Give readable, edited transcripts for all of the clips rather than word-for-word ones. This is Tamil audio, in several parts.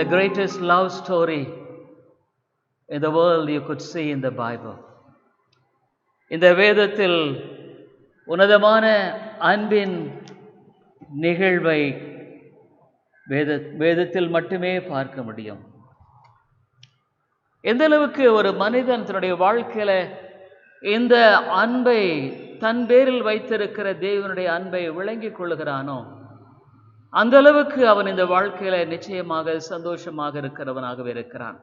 the greatest love story in the world you could see in the Bible. இந்த வேதத்தில் உன்னதமான அன்பின் நிகழ்வை வேதத்தில் மட்டுமே பார்க்க முடியும். எந்த அளவுக்கு ஒரு மனிதன் தன்னுடைய வாழ்க்கையில இந்த அன்பை தன் பேரில் வைத்திருக்கிற தேவனுடைய அன்பை விளங்கிக் கொள்ளுகிறானோ அந்த அளவுக்கு அவன் இந்த வாழ்க்கையில நிச்சயமாக சந்தோஷமாக இருக்கிறவனாகவே இருக்கிறான்.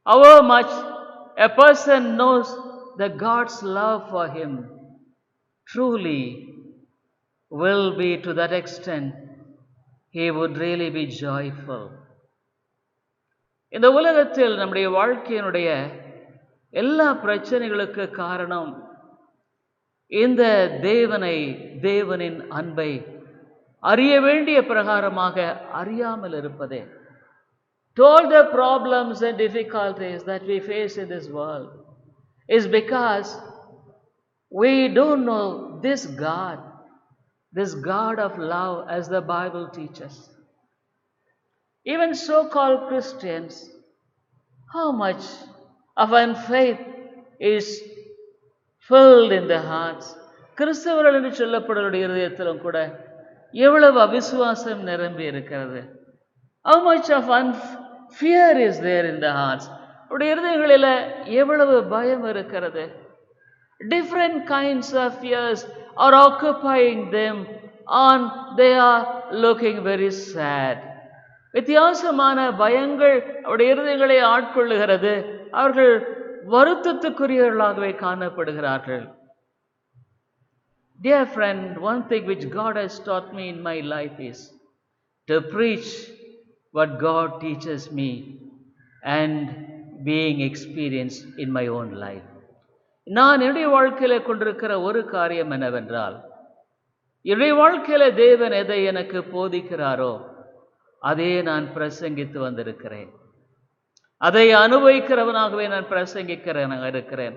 How much a person knows the God's love for him truly will be to that extent he would really be joyful. இந்த உலகத்தில் நம்முடைய வாழ்க்கையினுடைய எல்லா பிரச்சனைகளுக்கு காரணம் இந்த தேவனின் அன்பை அறிய வேண்டிய பிரகாரமாக அறியாமல் இருப்பதே. All the problems and difficulties that we face in this world is because we don't know this God of love as the Bible teaches. Even so-called Christians, how much of unfaith is filled in their hearts. கிறிஸ்தவர்கள் என்று சொல்லப்படுவருடைய இருதயத்திலும் கூட எவ்வளவு அவிசுவாசம் நிரம்பி இருக்கிறது. How much of fear is there in the hearts. அவருடைய இருதயங்களில் எவ்வளவு பயம் இருக்கிறது. Different kinds of fears are occupying them and they are looking very sad. வித்தியாசமான பயங்கள் அவருடைய இருதயங்களை ஆட்கொள்ளுகிறது. அவர்கள் வருத்தத்துக்குரியவர்களாகவே காணப்படுகிறார்கள். Dear friend, one thing which God has taught me in my life is to preach what God teaches me and being experienced in my own life. நான் என்னுடைய வாழ்க்கையில கொண்டிருக்கிற ஒரு காரியம் என்னவென்றால், என்னுடைய வாழ்க்கையில தேவன் எதை எனக்கு போதிக்கிறாரோ அதே நான் பிரசங்கித்து வந்திருக்கிறேன். அதை அனுபவிக்கிறவனாகவே நான் இருக்கிறேன்.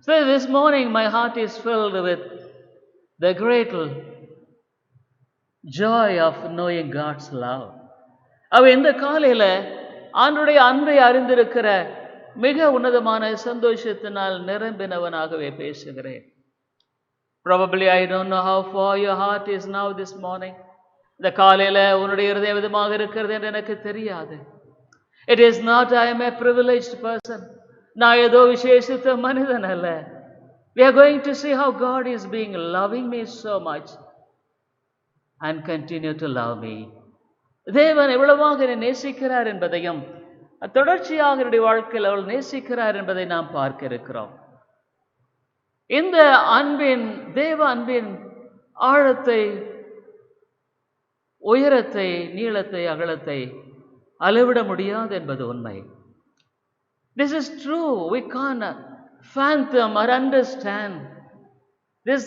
So this morning my heart is filled with the great joy of knowing God's love. இந்த காலையில ஆண்டவருடைய அன்பை அறிந்திருக்கிற மிக உன்னதமான சந்தோஷத்தினால் நிரம்பினவனாகவே பேசுகிறேன். Probably I don't know how far your heart is now this morning. இந்த காலையில உன்னுடைய இருதயம் விதமாக இருக்கிறது என்று எனக்கு தெரியாது. It is not I am a privileged person. நான் ஏதோ விசேஷித்த மனிதன் அல்ல. We are going to see how God is being loving me so much and continue to love me. தேவன் எவ்வளவாக என்னை நேசிக்கிறார் என்பதையும் தொடர்ச்சியாக என்னுடைய வாழ்க்கையில் அவள் நேசிக்கிறார் என்பதை நாம் பார்க்க இருக்கிறோம். இந்த தேவ அன்பின் ஆழத்தை, உயரத்தை, நீளத்தை, அகலத்தை அளவிட முடியாது என்பது உண்மை. This is true. We can't fathom or understand this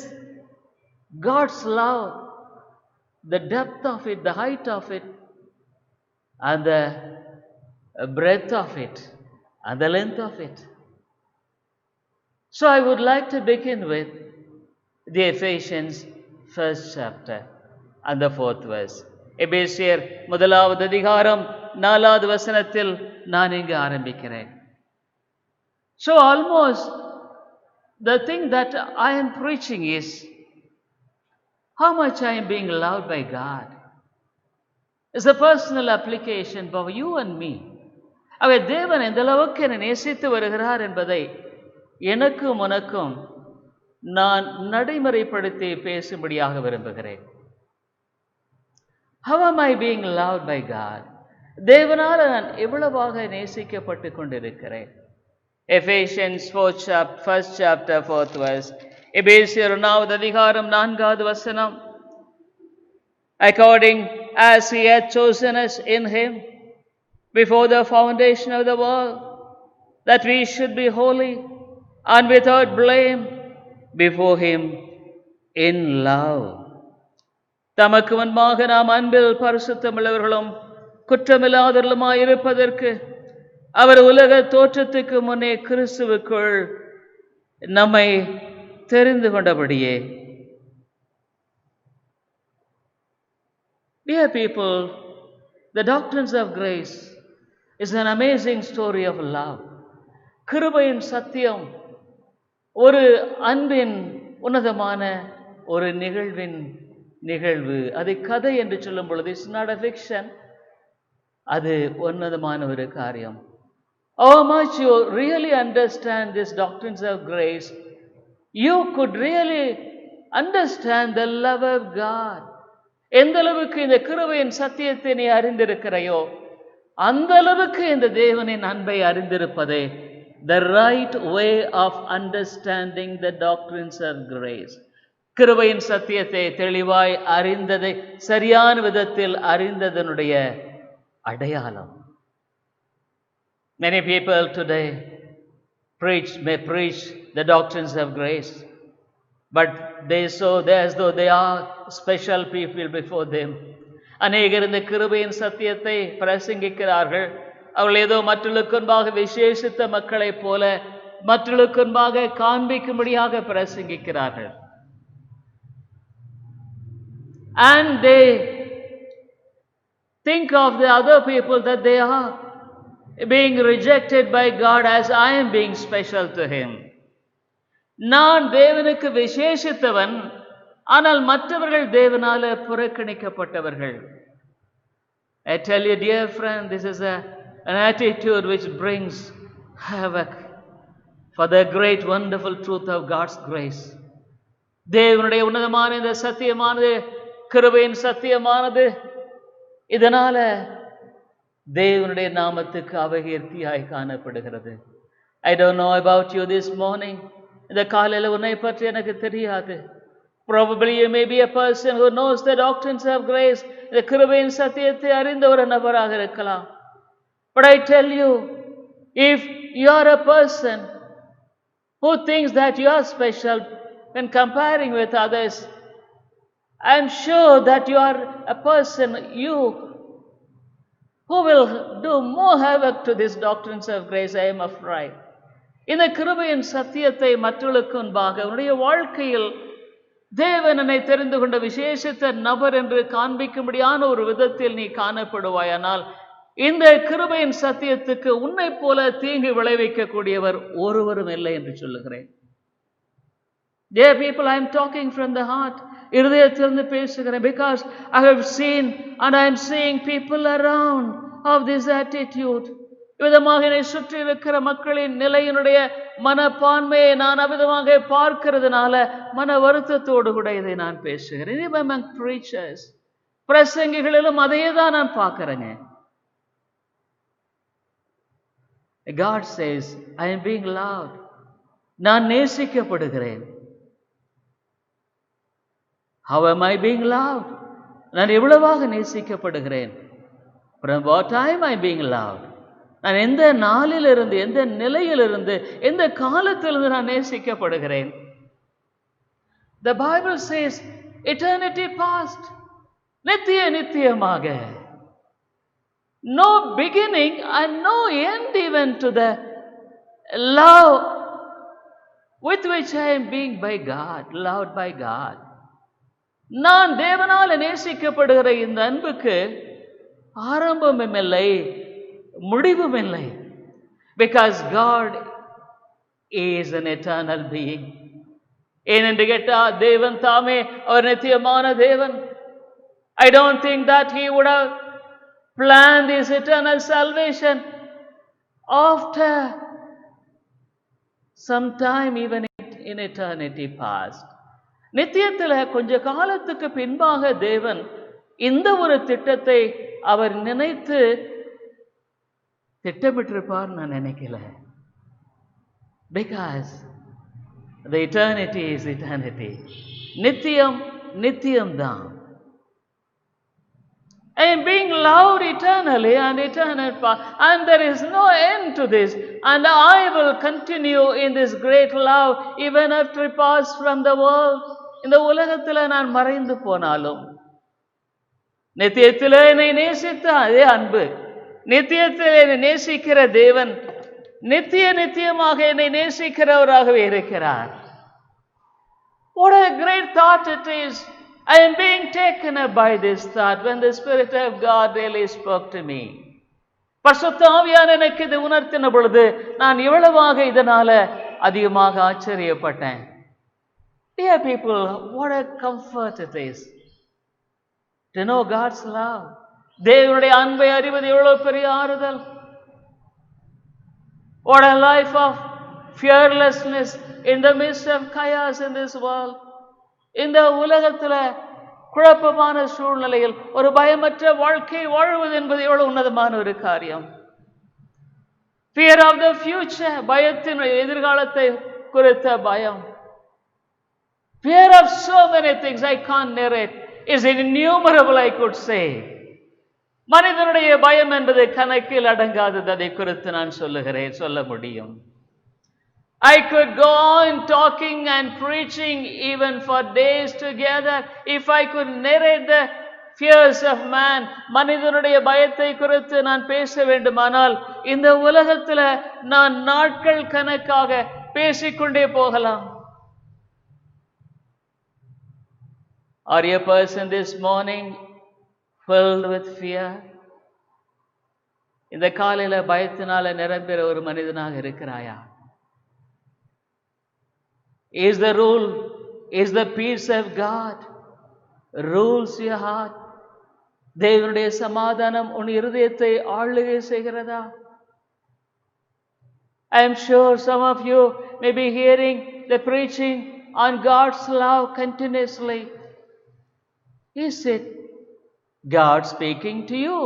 God's love, the depth of it, the height of it, and the breadth of it, and the length of it. So I would like to begin with the Ephesians 1st chapter and the 4th verse. எபேசியர் 1வது அதிகாரம் 4வது வசனத்தில் நான் இங்கு ஆரம்பிக்கிறேன். So almost the thing that I am preaching is how much I am being loved by God. It's a personal application for you and me. தேவன் எந்த அளவுக்கு என்னை நேசித்து வருகிறார் என்பதை எனக்கும் உனக்கும் நான் நடைமுறைப்படுத்தி பேசும்படியாக விரும்புகிறேன். How am I being loved by God? தேவனால் நான் எவ்வளவாக நேசிக்கப்பட்டு கொண்டிருக்கிறேன். Ephesians 1st chapter 4th verse. எபேசியர் 1வது அதிகாரம் 4வது வசனம். According as he had chosen us in him before the foundation of the world, that we should be holy and without blame before him in love. தமக்கு முன்பாக நாம் அன்பில் பரிசுத்தமுள்ளவர்களும் குற்றமில்லாதவர்களுமாய் இருப்பதற்கு அவர் உலக தோற்றத்துக்கு முன்னே கிறிஸ்துவுக்குள் நம்மை தெரிந்து கொண்டபடியே. Dear people, the doctrines of grace is an amazing story of love. கிருபையின் சத்தியம் ஒரு அன்பின் உன்னதமான ஒரு நிகழ்வு. அதை கதை என்று சொல்லும் பொழுது இட்ஸ் நாட் a fiction. அது உன்னதமான ஒரு காரியம். How much you really understand these doctrines of grace, you could really understand the love of God. எந்த அளவுக்கு இந்த கிருபையின் சத்தியத்தை நீ அறிந்திருக்கிறாயோ அந்த அளவுக்கு இந்த தேவனின் அன்பை அறிந்திருப்பதே the right way of understanding the doctrines of grace. கிருபையின் சத்தியத்தை தெளிவாய் அறிந்ததை சரியான விதத்தில் அறிந்ததனுடைய அடையாளம். Many people today may preach the doctrines of grace, but they as though they are special people before them. அநேகர் இந்த கிருபையின் சத்தியத்தை பிரசங்கிக்கிறார்கள். அவர்கள் ஏதோ மற்றவர்களுக்கு முன்பாக விசேஷித்த மக்களைப் போல மற்றவர்களுக்கு முன்பாக காண்பிக்கும்படியாக பிரசங்கிக்கிறார்கள். And they think of the other people that they are being rejected by God as I am being special to him. நான் தேவனுக்கு விசேஷித்தவன், ஆனால் மற்றவர்கள் தேவனால புறக்கணிக்கப்பட்டவர்கள். I tell you, dear friend, this is an attitude which brings havoc for the great wonderful truth of God's grace. தேவனுடைய உன்னதமான இந்த சத்தியமானது, கிருபையின் சத்தியமானது, இதனால தேவனுடைய நாமத்துக்கு அபகீர்த்தியாய் காணப்படுகிறது. I don't know about you this morning. இந்த காலையில் உன்னை பற்றி எனக்கு தெரியாது. Probably you may be a person who knows the doctrines of grace. இந்த கிருபையின் சத்தியத்தை அறிந்த ஒரு நபராக இருக்கலாம். But I tell you, if you are a person who thinks that you are special when comparing with others, I am sure that you are a person who will do more havoc to these doctrines of grace, I am afraid. இந்த கிருபையின் சத்தியத்தை மற்றவர்களுக்கு முன்பாக உன்னுடைய வாழ்க்கையில் தேவனை தெரிந்து கொண்ட விசேஷித்த நபர் என்று காண்பிக்கும்படியான ஒரு விதத்தில் நீ காணப்படுவாயானால் இந்த கிருபையின் சத்தியத்துக்கு உன்னை போல தீங்கு விளைவிக்கக்கூடியவர் ஒருவரும் இல்லை என்று சொல்லுகிறேன். Dear people, I am talking from the heart. இருதயத்திலிருந்து பேசுகிறேன். Because I have seen and I am seeing people around of this attitude. விதமாக என்னை சுற்றி இருக்கிற மக்களின் நிலையினுடைய மனப்பான்மையை நான் அவிதமாக பார்க்கிறதுனால மன வருத்தத்தோடு கூட இதை நான் பேசுகிறேன். Among preachers, பிரசங்கிகளிலும் அதையே தான் நான் பார்க்கிறேங்க. God says, I am being loved. நான் நேசிக்கப்படுகிறேன். How am I being loved? நான் எவ்வளவாக நேசிக்கப்படுகிறேன்? From what time I am being loved? நான் எந்த நாளிலிருந்து, எந்த நிலையிலிருந்து, எந்த காலத்திலிருந்து நான் நேசிக்கப்படுகிறேன்? The Bible says, eternity past. நித்தியமாக. No beginning and no end even to the love with which I am being by God, loved by God. நான் தேவனால் நேசிக்கப்படுகிற இந்த அன்புக்கு ஆரம்பமும் இல்லை, முடிவும் இல்லை. Because God is an eternal being. ஏனென்று கேட்டால் தேவன் தாமே அவர் நித்தியமான தேவன். I don't think that he would have planned his eternal salvation after some time, even in eternity past. நித்தியத்தில் கொஞ்ச காலத்துக்கு பின்பாக தேவன் இந்த ஒரு திட்டத்தை அவர் நினைத்து திட்டமிட்டிருப்பார் நான் நினைக்கல. Because the eternity is eternity. நித்தியம்தான். I am being loved eternally and eternal past, and there is no end to this, and I will continue in this great love even after I pass from the world. இந்த உலகத்தில் நான் மறைந்து போனாலும் நித்தியத்தில் என்னை நேசித்த அதே அன்பு, நித்தியத்தில் என்னை நேசிக்கிற தேவன் நித்தியமாக என்னை நேசிக்கிறவராகவே இருக்கிறார். What a great thought it is. I am being taken up by this thought when the Spirit of God really spoke to me. பரிசுத்த ஆவியானவர் எனக்கு இது உணர்த்தின பொழுது நான் இவ்வளவாக இதனால அதிகமாக ஆச்சரியப்பட்டேன். Dear people, what a comfort it is to know God's love. தேவனுடைய அன்பை அறிவது எவ்வளவு பெரிய ஆறுதல். What a life of fearlessness in the midst of chaos in this world. இந்த உலகத்துல குழப்பமான சூழ்நிலையில் ஒரு பயமற்ற வாழ்க்கை வாழ்வது என்பது எவ்வளவு உன்னதமான ஒரு காரியம். Fear of the future, பயத்தின் எதிர்காலத்தை குறித்த பயம். Fear of so many things I can't narrate. Is innumerable, I could say. மனிதனுடைய பயம் என்பது கணக்கில் அடங்காதது. அதை குறித்து நான் சொல்ல முடியும். I could go on talking and preaching even for days together if I could narrate the fears of man. மனிதனுடைய பயத்தை குறித்து நான் பேச வேண்டுமானால் இந்த உலகத்துல நான் நாட்கள் கணக்காக பேசிக்கொண்டே போகலாம். Are you a person this morning filled with fear? இந்த காலையில பயத்தினால நிரம்பிற ஒரு மனிதனாக இருக்கிறாயா? Is the rule, is the peace of God rules your heart? தேவனுடைய சமாதானம் உன் இருதயத்தை ஆளுகை செய்கிறதா? I am sure some of you may be hearing the preaching on God's love continuously. Is it God speaking to you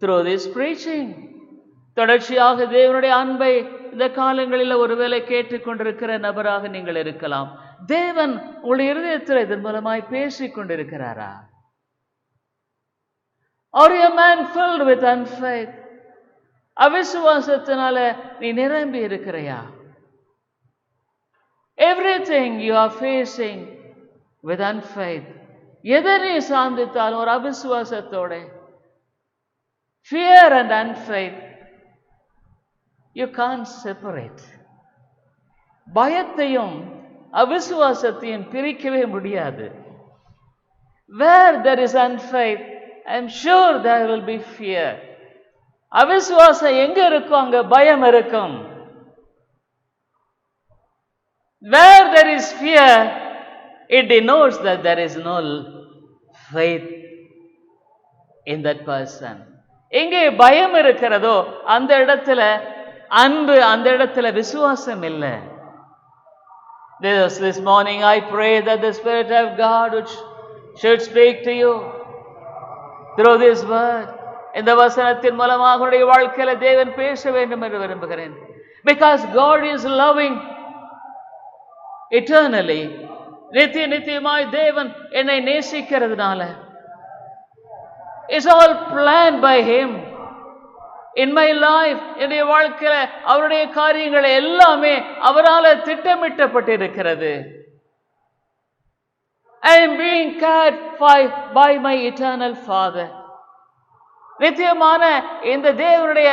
through this preaching? தொடர்ச்சியாக தேவனுடைய அன்பை இந்த காலங்களில் ஒருவேளை கேட்டுக்கொண்டிருக்கிற நபராக நீங்கள் இருக்கலாம். தேவன் உங்களுடைய இருதயத்தில் இதன் மூலமாய் பேசிக் கொண்டிருக்கிறாரா? Are you a man filled with unfaith? அவிசுவாசத்தினால நீ நிரம்பி இருக்கிறையா? Everything you are facing with unfaith, எதை நீ சார்ந்தித்தாலும் ஒரு அவிசுவாசத்தோட, fear and unfaith, you can't separate. பயத்தையும் அவிசுவாசத்தையும் பிரிக்கவே முடியாது. Where there is unfaith, I am sure there will be fear. அவிசுவாசம் எங்க இருக்கும் அங்க பயம் இருக்கும். Where there is fear, it denotes that there is no faith in that person. எங்கே பயம் இருக்கிறதோ அந்த இடத்துல அன்பு, அந்த இடத்துல விசுவாசம் இல்லை. This morning I pray that the Spirit of God should speak to you through this word. இந்த வசனத்தின் மூலமாக உங்களுடைய வாழ்க்கையில தேவன் பேச வேண்டும் என்று விரும்புகிறேன். Because God is loving eternally. நித்தியமாய் தேவன் என்னை நேசிக்கிறதுனால, it's all planned by Him. In my life, என்னுடைய வாழ்க்கையில அவருடைய காரியங்கள் எல்லாமே அவரால் திட்டமிட்டப்பட்டிருக்கிறது. I am being cared for by my eternal Father. நித்தியமான இந்த தேவனுடைய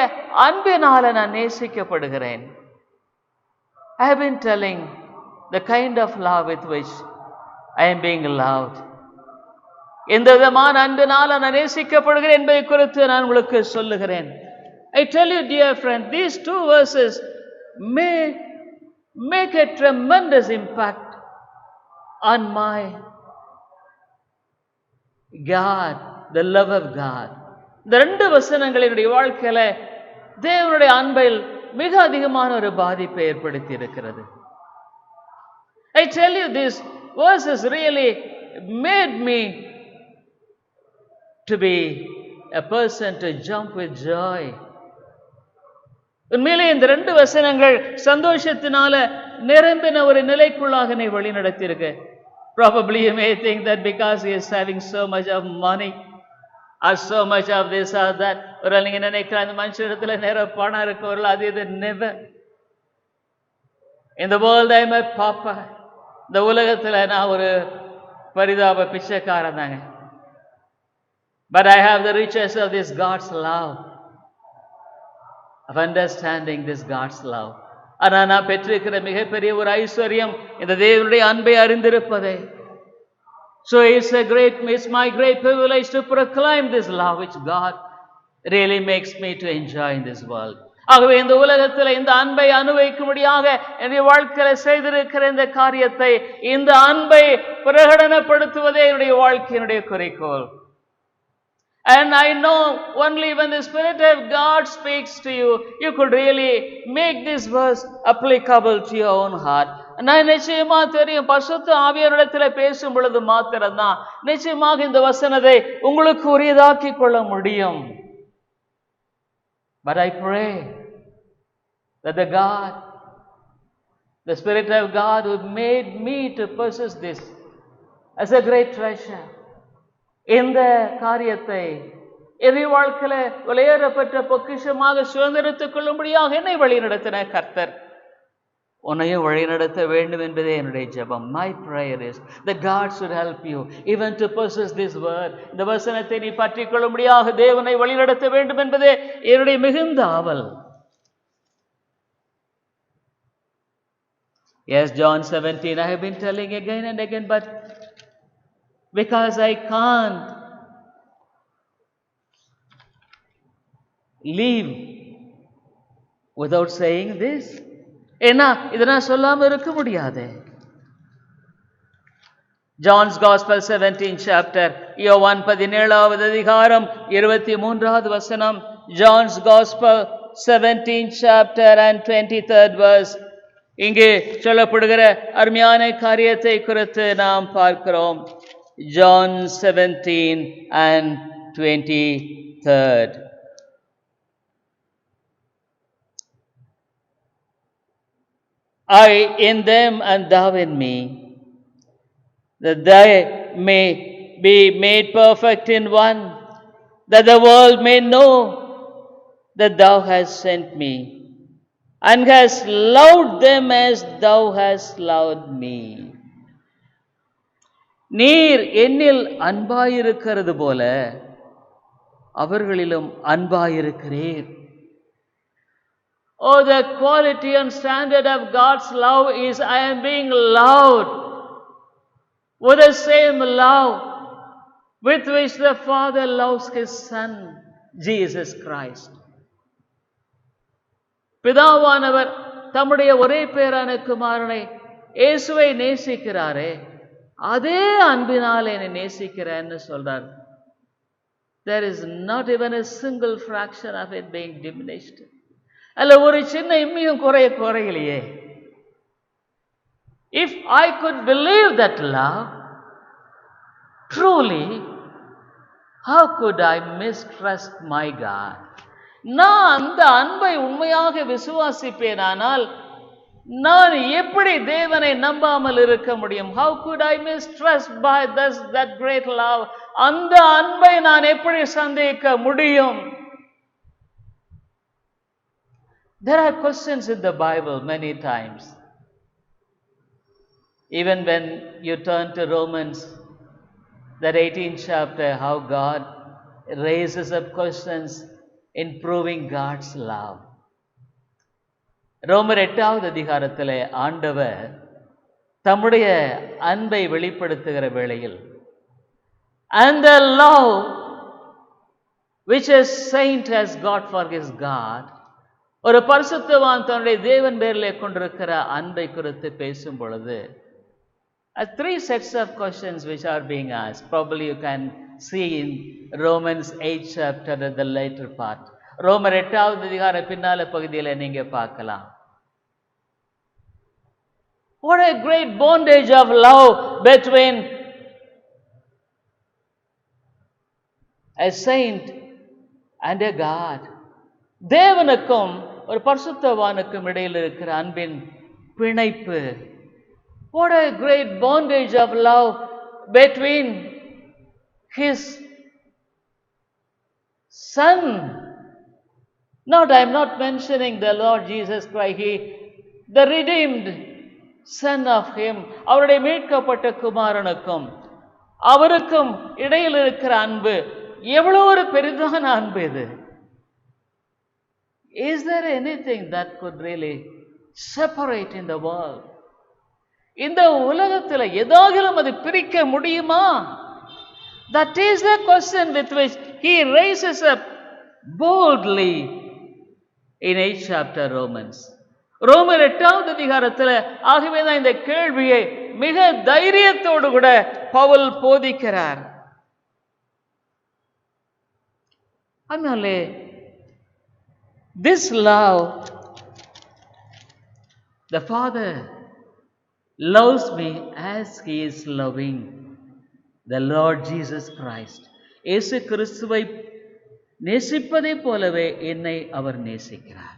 அன்பினால நான் நேசிக்கப்படுகிறேன். I have been telling the kind of love with which I am being loved. இந்த விதமான அன்பினால நான் நேசிக்கப்படுகிறேன் என்பதை குறித்து நான் உங்களுக்கு சொல்லுகிறேன். I tell you, dear friend, these two verses may make a tremendous impact on my God, the love of God. இந்த ரெண்டு வசனங்களினுடைய வாழ்க்கையில தேவனுடைய அன்பில் மிக அதிகமான ஒரு பாதிப்பை ஏற்படுத்தி இருக்கிறது. I tell you, these verses really made me to be a person to jump with joy. உண்மையிலே இந்த ரெண்டு வசனங்கள் சந்தோஷத்தினால நிரம்பின ஒரு நிலைக்குள்ளாக என்னை வழி நடத்தியிருக்கு. Probably you may think that because he is having so much of money or so much of this or that, ஒரு நீங்க நினைக்கிற அந்த மனுஷனிடத்துல நிறைய பணம் இருக்கு, ஒரு அது இது. never. In the world I am a pauper. இந்த உலகத்துல நான் ஒரு பரிதாப பிச்சைக்காரன் தாங்க. But I have the riches of this God's love, of understanding this God's love. ஆனா நான் பெற்றிருக்கிற மிகப்பெரிய ஒரு ஐஸ்வர்யம் இந்த தேவனுடைய அன்பை அறிந்திருப்பதே. So it's my great privilege to proclaim this love which God really makes me to enjoy in this world. ஆகவே இந்த உலகத்தில் இந்த அன்பை அனுபவிக்கும்படியாக என்னுடைய வாழ்க்கையில செய்திருக்கிற இந்த காரியத்தை, இந்த அன்பை பிரகடனப்படுத்துவதே என்னுடைய வாழ்க்கையினுடைய குறிக்கோள். And I know only when the Spirit of God speaks to you, you could really make this verse applicable to your own heart. நான் நிச்சயமா தெரியும், பரிசுத்த ஆவியாரிடத்தில் பேசும் பொழுது மாத்திரம்தான் நிச்சயமாக இந்த வசனத்தை உங்களுக்கு உரியதாக்கி கொள்ள முடியும். But I pray that the Spirit of God who made me to possess this as a great treasure, இந்த காரியத்தை என்னுடைய வாழ்க்கையில விலையேறப்பட்ட பொக்கிஷமாக சுதந்திரத்துக் கொள்ளும்படியாக என்னை வழிநடத்தின கர்த்தர் உன்னையும் வழிநடத்த வேண்டும் என்பதே என்னுடைய ஜெபம். My prayer is that God should help you even to possess this word. இந்த வசனத்தை நீ பற்றிக் கொள்ளும்படியாக தேவனை வழிநடத்த வேண்டும் என்பதே என்னுடைய மிகுந்த ஆவல். Yes, John 17, I have been telling again and again, but because I can't leave without saying this. ஏன்னா இதை நான் சொல்லாம இருக்க முடியாது. John's Gospel 17 chapter, யோவான் 17வது அதிகாரம் 23வது வசனம். John's Gospel 17 chapter and 23rd verse. இங்கே சொல்லப்படுகிற அருமையான காரியத்தை குறித்து நாம் பார்க்கிறோம். John 17 and 23rd. I in them and thou in me, that they may be made perfect in one, that the world may know that thou hast sent me, and hast loved them as thou hast loved me. நீர் என்னில் அன்பாயிருக்கிறது போல அவர்களிலும் அன்பாயிருக்கிறீர். Oh, the quality and standard of God's love is I am being loved with the same love with which the Father loves His Son, Jesus Christ. பிதாவானவர் தம்முடைய ஒரே பேரான குமாரனை இயேசுவை நேசிக்கிறாரே, அதே அன்பினால் என்னை நேசிக்கிறேன்னு சொல்றார். There is not even a single fraction of it being diminished. அல்ல ஒரு சின்ன இம்மியும் குறையலையே. If I could believe that love truly, how could I mistrust my God? நான் அந்த அன்பை உண்மையாக விசுவாசிப்பேனானால் நான் எப்படி தேவனை நம்பாமல் இருக்க முடியும்? How could I mistrust by that great love? அந்த அன்பை நான் எப்படி சந்தேகிக்க முடியும்? There are questions in the Bible many times. Even when you turn to Romans, that 18th chapter, how God raises up questions in proving God's love. ரோமர் 8வது அதிகாரத்திலே ஆண்டவர் தம்முடைய அன்பை வெளிப்படுத்துகிற வேளையில், and the love which a saint has got for his God, ஒரு பரிசுத்தவான் தன்னுடைய தேவன் பேரிலே கொண்டிருக்கிற அன்பை குறித்து பேசும் பொழுது, three sets of questions which are being asked. Probably you can see in Romans 8th chapter at the later part. ரோமர் 8வது அதிகார பின்னால பகுதியில் நீங்க பார்க்கலாம். What a great bondage of love between a saint and a God. தேவனுக்கும் ஒரு பரிசுத்தவானுக்கும் இடையில் இருக்கிற அன்பின் பிணைப்பு. What a great bondage of love between His Son. Not, I am not mentioning the Lord Jesus Christ. The redeemed Son of Him. அவருடைய மீட்கப்பட்ட குமாரனுக்கும் அவருக்கும் இடையில் இருக்கிற அன்பு எவ்வளவு ஒரு பெரிதான அன்பு இது. Is there anything that could really separate in the world? இந்த உலகத்தில் ஏதாகிலும் அது பிரிக்க முடியுமா? That is the question with which He raises up boldly in 8th chapter Romans. ரோமர் 8வது அதிகாரத்தில் ஆகவே தான் இந்த கேள்வியை மிக தைரியத்தோடு கூட பவுல் போதிக்கிறார். அதனாலே this love, the Father loves me as he is loving the Lord Jesus Christ. இயேசு கிறிஸ்துவை நேசிப்பதை போலவே என்னை அவர் நேசிக்கிறார்.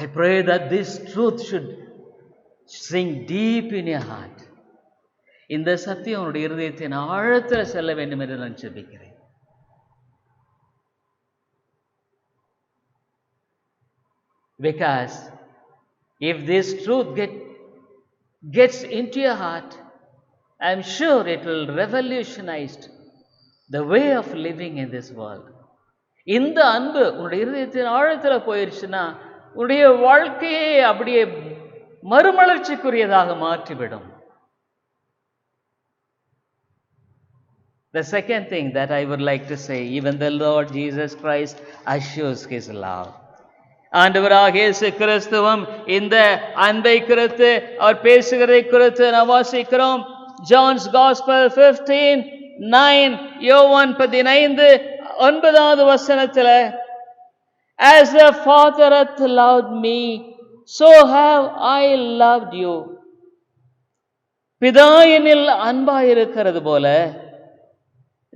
I pray that this truth should sink deep in your heart. இந்த சத்தியம் உங்களுடைய இருதயத்தின் ஆழத்தில் செல்ல வேண்டும் என்று நான் ஜெபிக்கிறேன். Because if this truth gets into your heart, I am sure it will revolutionize the way of living in this world. இந்த அன்பு உங்களுடைய இருதயத்தின் ஆழத்தில் போயிருச்சுன்னா உங்களுடைய வாழ்க்கையை அப்படியே மறுமலர்ச்சிக்குரியதாக மாற்றிவிடும். The second thing that I would like to say, even the Lord Jesus Christ assures his love. ஆண்டவராக இயேசு கிறிஸ்துவும் இந்த அன்பை குறித்து அவர் பேசுகிறதை குறித்து நாம் வாசிக்கிறோம். John's Gospel 15:9, யோவான் 15:9 வசனத்தில், As the Father hath loved me, so have I loved you. பிதா என்னில் அன்பாயிருக்கிறது போல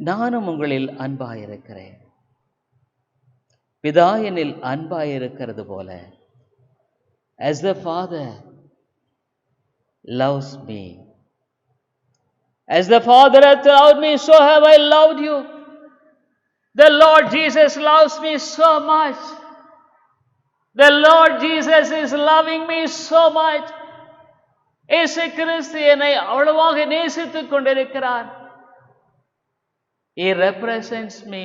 நானும் உங்களில் அன்பாயிருக்கிறேன். பிதா என்னில் அன்பாயிருக்கிறது போல, as the Father loves me, as the Father hath loved me, so have I loved you. The Lord Jesus loves me so much. The Lord Jesus is loving me so much. இயேசு கிறிஸ்து என்னை அவ்வளவாக நேசித்துக் கொண்டிருக்கிறார். He represents me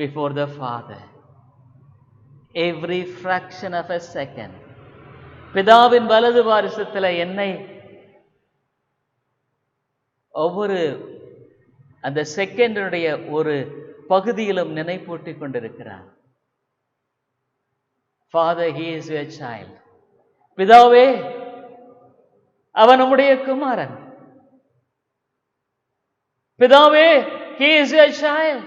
before the Father every fraction of a second. பிதாவின் வலது வாரிசத்தில் என்னை ஒவ்வொரு அந்த செகண்டினுடைய ஒரு பகுதியிலும் நினைப்பூட்டிக் கொண்டிருக்கிறார். Father, he is your child. பிதாவே, அவன் நம்முடைய குமாரன். பிதாவே, he is your child.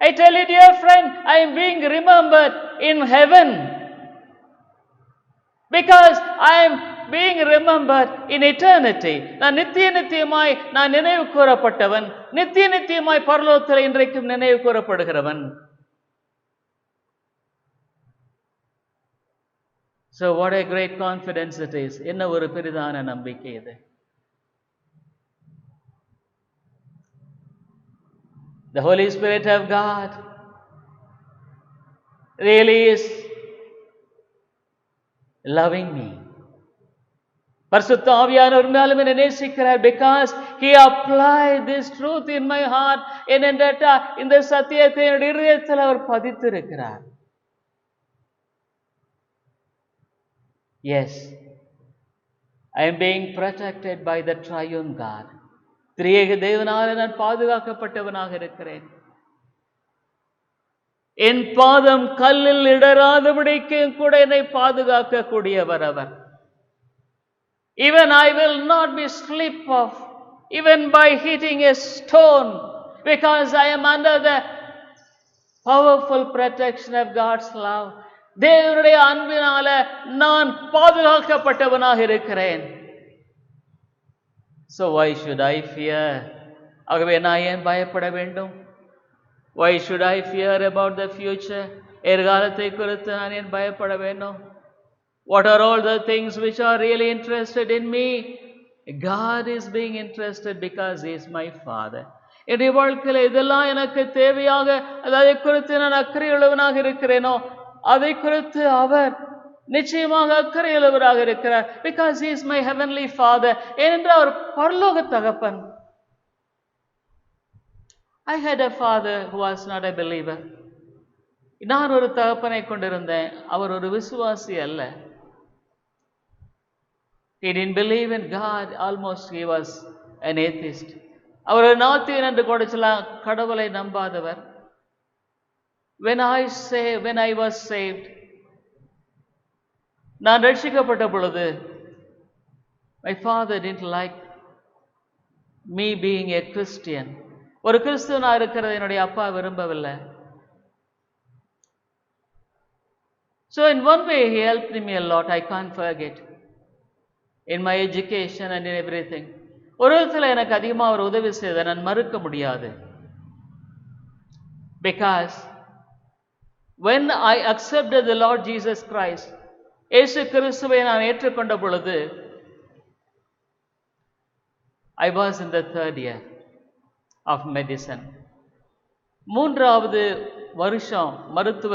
I tell you, dear friend, I am being remembered in heaven because I am being remembered in eternity. நான் நித்தியமாய் நான் நினைவு கூறப்பட்டவன், நித்தியமாய் பரலோகத்தில் இன்றைக்கும் நினைவு கூறப்படுகிறவன். So what a great confidence it is. என்ன ஒரு பெரிதான நம்பிக்கை இது. The Holy Spirit of God really is loving me. பரிசுத்த ஆவியானவர் மேலும் என்னை நேசிக்கிறார் because he applied this truth in my heart. என்னென்றா இந்த சத்தியத்தை என்னுடைய இதயத்தில் அவர் பதித்திருக்கிறார். Yes, I am being protected by the triune God. திரியேக தேவனால நான் பாதுகாக்கப்பட்டவனாக இருக்கிறேன். என் பாதம் கல்லில் இடராதபடிக்கு கூட என்னை பாதுகாக்க கூடியவர் அவர். Even I will not be slip off even by hitting a stone because I am under the powerful protection of God's love. தேவனுடைய அன்பினால நான் பாதுகாக்கப்பட்டவனாக இருக்கிறேன். So why should I fear? ஆகவே நான் ஏன் பயப்பட வேண்டும்? Why should I fear about the future? எதிர்காலத்தை குறித்து நான் ஏன் பயப்பட வேண்டும்? What are all the things which are really interested in me? God is being interested because he is my Father. என்னுடைய வாழ்க்கையில் இதெல்லாம் எனக்கு தேவையாக அதை குறித்து நான் அக்கறையுள்ளவனாக இருக்கிறேனோ அதை குறித்து அவர் நிச்சயமாக அக்கறையுள்ளவராக இருக்கிறார். Because he is my heavenly Father. ஏனென்றால் அவர் பரலோக தகப்பன். I had a father who was not a believer. நான் ஒரு தகப்பனை கொண்டிருந்தேன், அவர் ஒரு விசுவாசி அல்ல. He didn't believe in God. Almost he was an atheist. அவர் நாத்தியன் என்று கூட சொல்லலாம், கடவுளை நம்பாதவர். when I was saved, நான் ரட்சிக்கப்பட்ட பொழுது, my father didn't like me being a Christian. ஒரு கிறிஸ்துவனா இருக்கிறது என்னுடைய அப்பா விரும்பவில்லை. So in one way he helped me a lot, I can't forget, in my education and in everything. ஒரு விதத்தில் எனக்கு அதிகமாக அவர் உதவி செய்ததை நான் மறுக்க முடியாது. Because when I accepted the Lord Jesus Christ, இயேசு கிறிஸ்துவை நான் ஏற்றுக்கொண்ட பொழுது, I was in the 3rd year of medicine. 3வது வருஷம் மருத்துவ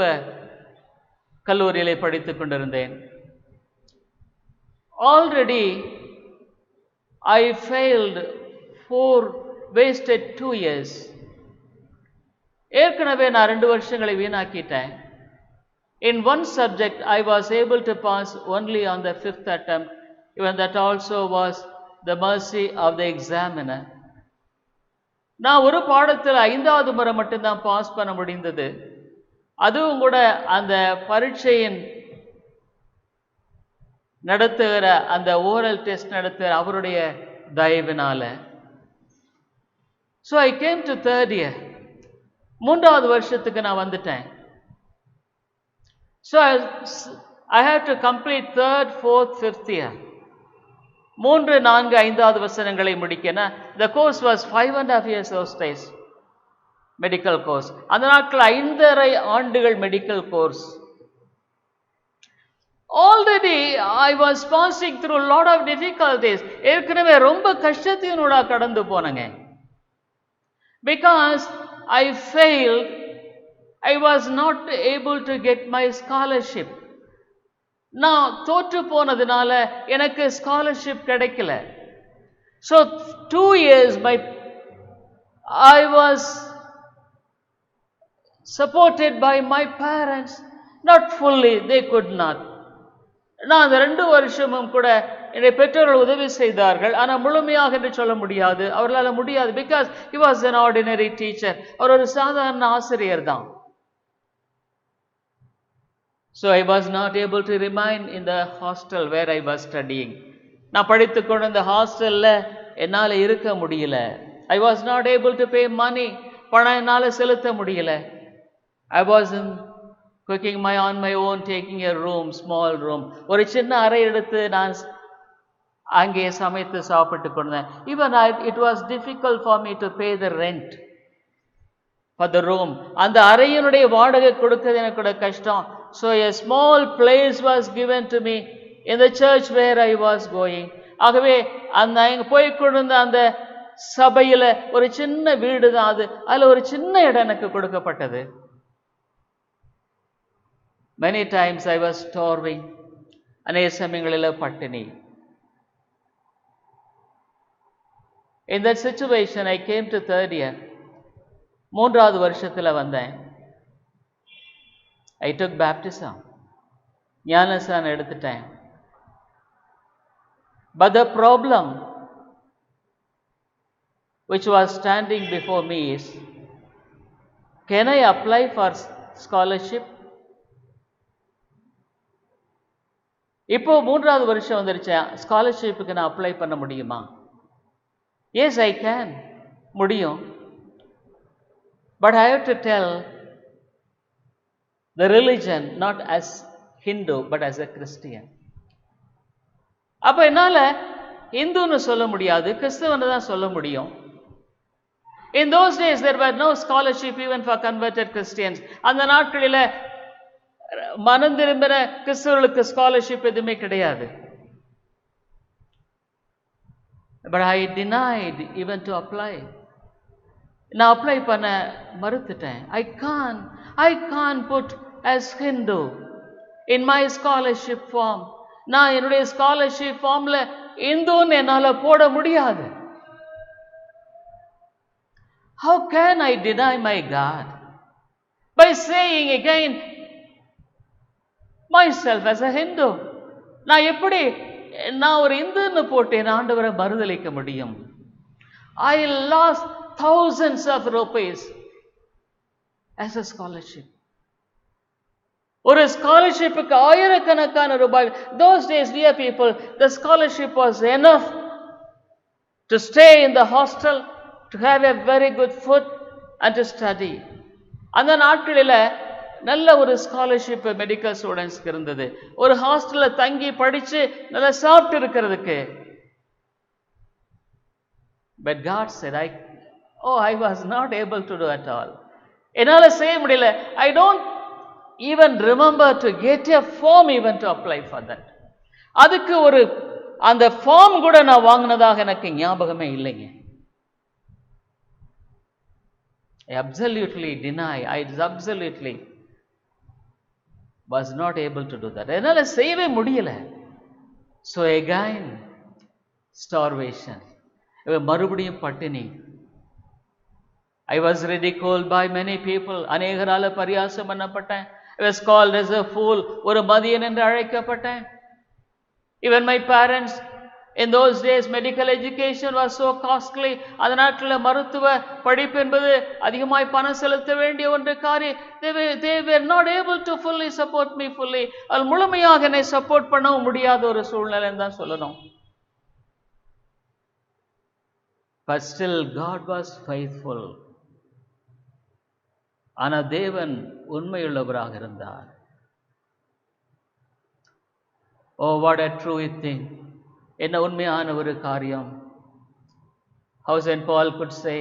கல்லூரியிலே படித்துக் கொண்டிருந்தேன். Already I failed 4, wasted 2 years. ஏற்கனவே நான் 2 வருஷங்களை வீணாக்கிட்டேன். In one subject I was able to pass only on the 5th attempt. Even that also was the mercy of the examiner. நான் ஒரு பாடத்தில் 5வது முறை மட்டும்தான் பாஸ் பண்ண முடிந்தது. அதுவும் கூட அந்த பரீட்சையின் நடத்துகிற அந்த ஓரல் டெஸ்ட் நடத்துகிற அவருடைய தயவினால. So I came to 3rd year. 3வது வருஷத்துக்கு நான் வந்துட்டேன். So I had to complete 3rd, 4th, 5th year. 3, 4, 5வது வசனங்களை முடிக்கனா. The course was 5.5 years those days. Medical course. அந்த நாட்கள் 5.5 ஆண்டுகள் medical course. Already I was passing through a lot of difficulties. ஏற்கனவே ரொம்ப கஷ்டத்தினூடா கடந்து போனேங்க. Because I failed, I was not able to get my scholarship. நான் தோற்று போனதுனால எனக்கு ஸ்காலர்ஷிப் கிடைக்கல. So 2 years I was supported by my parents, not fully, they could not. நான் அந்த 2 வருஷமும் கூட என்னுடைய பெற்றோர்கள் உதவி செய்தார்கள். ஆனால் முழுமையாக என்று சொல்ல முடியாது, அவர்களால் முடியாது. Because he was an ordinary teacher. அவர் ஒரு சாதாரண ஆசிரியர் தான். So I was not able to remain in the hostel where I was studying. நான் படித்துக் கொண்டு இந்த ஹாஸ்டல்ல என்னால் இருக்க முடியல. I was not able to pay money. பணம் என்னால் செலுத்த முடியல. I was cooking on my own, taking a room, small room. ஒரு சின்ன அறை எடுத்து நான் அங்கே சமைத்து சாப்பிட்டு கொண்டேன். Even it was difficult for me to pay the rent for the room. அந்த அறையினுடைய வாடகை கொடுக்கிறது எனக்கு கஷ்டம். So a small place was given to me in the church where I was going. ஆகவே அந்த போய் கொண்டிருந்த அந்த சபையில ஒரு சின்ன வீடு தான் அது. அதுல ஒரு சின்ன இடம் எனக்கு கொடுக்கப்பட்டது. Many times I was starving. அநேக சமயங்களில் பட்டினி. In that situation I came to 3rd year. 3வது வருஷத்துல வந்தேன். I took baptism. ஞானஸ்நானம் எடுத்துட்டேன். But the problem which was standing before me is, can I apply for scholarship? இப்போ 3வது வருஷம் வந்துருச்சு, ஸ்காலர்ஷிப்புக்கு நான் அப்ளை பண்ண முடியுமா? Yes, I can. முடியும். But I have to tell the religion not as Hindu but as a Christian. அப்ப என்னால இந்துன்னு சொல்ல முடியாது, கிறிஸ்தவன்னு தான் சொல்ல முடியும். In those days there were no scholarship even for converted Christians. அந்த நாட்களில மனம் திரும்பின கிறிஸ்தவர்களுக்கு ஸ்காலர்ஷிப் எதுவுமே கிடையாது. But I denied even to apply. நான் அப்ளை பண்ண மறுத்துட்டேன். I can't put as Hindu in my scholarship form. நான் என்னுடைய ஸ்காலர்ஷிப் ஃபார்ம்ல இந்துன்னு என்னால போட முடியாது. How can I deny my God by saying again myself as a Hindu? நான் எப்படி நான் ஒரு இந்துன்னு போட்டு என் ஆண்டவரை மறுதலிக்க முடியும்? I lost thousands of rupees as a scholarship. ஒரு ஸ்காலர்ஷிப்புக்கு ஆயிரக்கணக்கான ரூபாய். Those days, dear people, the scholarship was enough to stay in the hostel, to have a very good food and to study. அந்த நாட்களில் நல்ல ஒரு ஸ்காலர்ஷிப் மெடிக்கல் ஸ்டூடெண்ட்ஸ்க்கு இருந்தது. ஒரு ஹாஸ்டல்ல தங்கி படிச்சு நல்லா சாப்பிட்டு இருக்கிறதுக்கு. But God said, I was not able to do at all. என்னால செய்ய முடியல. I don't even remember to get a form even to apply for that. அதுக்கு ஒரு அந்த ஃபார்ம் கூட நான் வாங்கினதாக எனக்கு ஞாபகமே இல்லைங்க. I absolutely deny. I absolutely was not able to do that. என்னால செய்யவே முடியல. So again, starvation. மறுபடியும் பட்டினி. I was ridiculed by many people. அநேகரால பரியாசம் பண்ணப்பட்டேன். I was called as a fool. ஒரு மதியன் என்று அழைக்கப்பட்டேன். Even my parents, in those days, medical education was so costly. அந்த நாட்களில் மருத்துவ படிப்பு என்பது அதிகமாய் பணம் செலுத்த வேண்டிய ஒன்று காரியம். They were not able to fully support me fully. அது முழுமையாக என்னை சப்போர்ட் பண்ணவும் முடியாத ஒரு சூழ்நிலைன்னு தான் சொல்லணும். But still God was faithful. ஆனா தேவன் உண்மையுள்ளவராக இருந்தார். Oh, what a true thing. என்ன உண்மையான ஒரு காரியம். How St. Paul could say,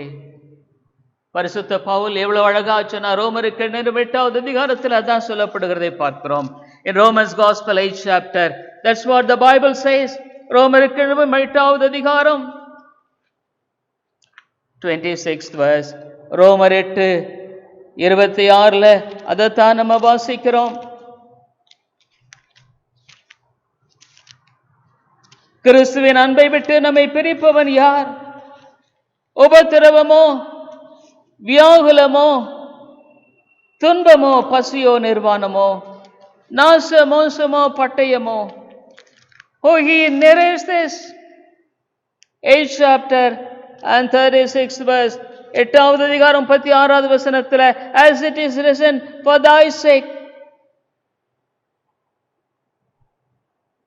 பரிசுத்த பவுல் எவ்வளவு அழகா சொன்னார். ரோமருக்கு 8வது அதிகாரத்தில் அதான் சொல்லப்படுகிறதை பார்க்கிறோம். In Romans Gospel 8th chapter, that's what the Bible says. ரோமருக்கு 8வது அதிகாரம் 26th verse. ரோமர் 8:26 அதைத்தான் நம்ம வாசிக்கிறோம். கிறிஸ்துவின் அன்பை விட்டு நம்மை பிரிப்பவன் யார்? உபத்திரவமோ, வியாகுலமோ, துன்பமோ, பசியோ, நிர்வாணமோ, நாச மோசமோ, பட்டயமோ? Oh, he narrates this. 8th chapter and 36th verse. 8வது அதிகாரம் 36வது வசனத்தில், as it is written, for thy sake.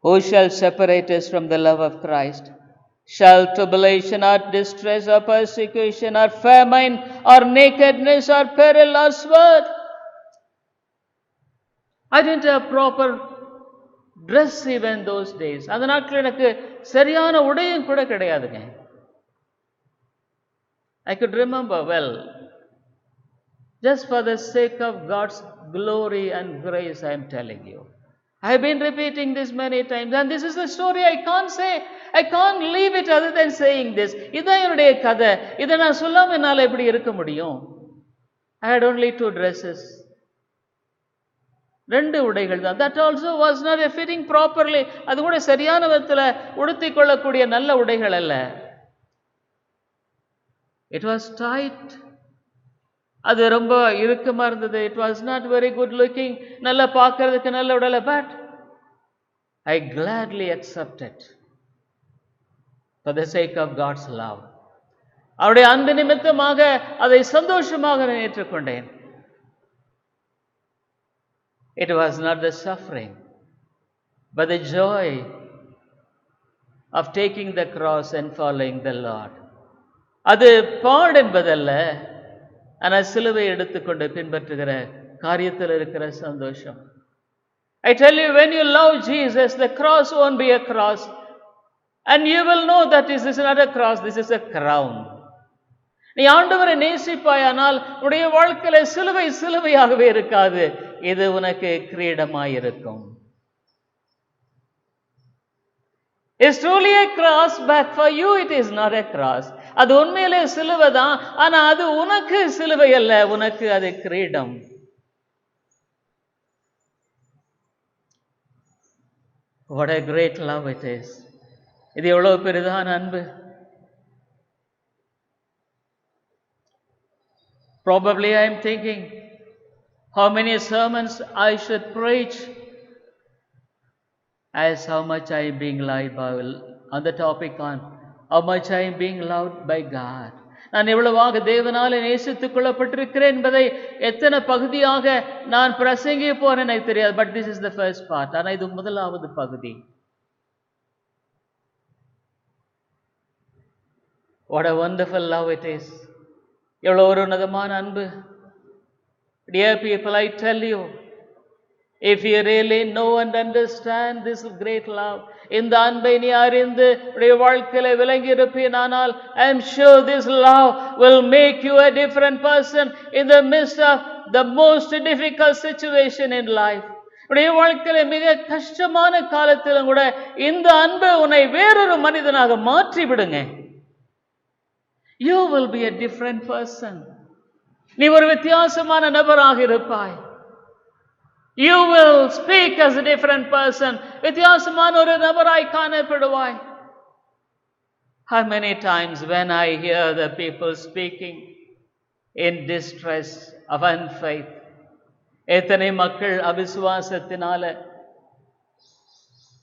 Who shall separate us from the love of Christ? Shall tribulation or distress or persecution or famine or nakedness or peril or sword? I didn't have proper dress even those days. அந்த நாட்கள் எனக்கு சரியான உடையும் கூட கிடையாதுங்க. I could remember well. Just for the sake of God's glory and grace, I am telling you. I have been repeating this many times, and this is the story. I can't leave it other than saying this. இதான் என்னுடைய கதை. இதை நான் சொல்லாம என்னால் எப்படி இருக்க முடியும்? I had only 2 dresses. 2 உடைகள் தான். That also was not fitting properly. அது கூட சரியான விதத்தில் உடுத்திக் கொள்ளக்கூடிய நல்ல உடைகள் அல்ல. It was tight. அது ரொம்ப இறுக்கமா இருந்தது. It was not very good looking. நல்லா பார்க்கிறதுக்கு நல்ல உடலை. But I gladly accepted for the sake of God's love. அவருடைய அன்பு நிமித்தமாக அதை சந்தோஷமாக நான் ஏற்றுக்கொண்டேன். It was not the suffering, but the joy of taking the cross and following the Lord. அது பாடு என்பதல்ல, ஆனால் சிலுவை எடுத்துக்கொண்டு பின்பற்றுகிற காரியத்தில் இருக்கிற சந்தோஷம். I tell you, when you love Jesus, the cross won't be a cross, and you will know that this is not a cross, this is a crown. நீ ஆண்டவரை நேசிப்பாயானால் உடைய வாழ்க்கையில சிலுவை சிலுவையாகவே இருக்காது, இது உனக்கு கிரீடமாயிருக்கும். It's truly a cross, but for you it is not a cross. அது உண்மையிலே சிலுவை தான், ஆனா அது உனக்கு சிலுவை அல்ல, உனக்கு அது கிரீடம். What a great love it is. இது எவ்வளவு பெரிதான அன்பு. Probably I am thinking how many sermons I should preach as how much I am being lied by on the topic on how much I am being loved by God. நான் எவ்வளவாக தேவனாலே நேசித்துக் கொள்ளப்பட்டிருக்கிறேன் என்பதை எத்தனை பகுதியாக நான் பிரசங்கி போறேன் எனக்கு தெரியாது. But this is the first part. ஆனால் இது முதலாவது பகுதி. What a wonderful love it is. எவ்வளவு ஒரு உன்னதமான அன்பு. Dear people, I tell you, if you really know and understand this great love, இந்த அன்பை நீ அறிந்து உடைய வாழ்க்கையில விளங்கி இருப்பீனானால், I am sure this love will make you a different person in the midst of the most difficult situation in life. உடைய வாழ்க்கையில மிக கஷ்டமான காலத்திலும் கூட இந்த அன்பை உன்னை வேறொரு மனிதனாக மாற்றி விடுங்க. You will be a different person. நீ ஒரு வித்தியாசமான நபராக இருப்பாய். You will speak as a different person. வித்தியாசமான ஒரு நபராய் காணப்படுவாய். How many times when I hear the people speaking in distress of unfaith, எத்தனை மக்கள் அவிசுவாசத்தினால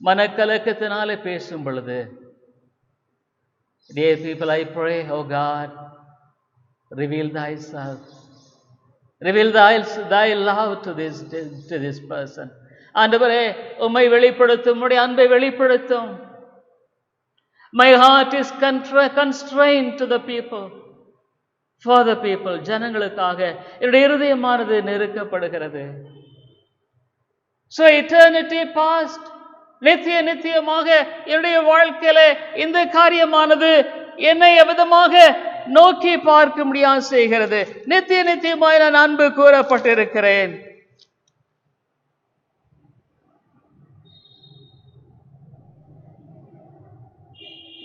மனக்கலக்கத்தினால பேசும் பொழுது, dear people, I pray, oh God, reveal thyself. Reveal thy love to this person. ஆண்டவரே, உம்மை வெளிப்படுத்தும், உம்முடைய அன்பை வெளிப்படுத்தும். My heart is constrained to the people, for the people. ஜனங்களுக்காக என்னுடைய இருதயமானது நெருக்கப்படுகிறது. So eternity past, நித்தியமாக என்னுடைய வாழ்க்கையில இந்த காரியமானது என்னை எவ்விதமாக நோக்கி பார்க்க முடியாது செய்கிறது. நித்தியமாய் நான் அன்பு கூறப்பட்டிருக்கிறேன்.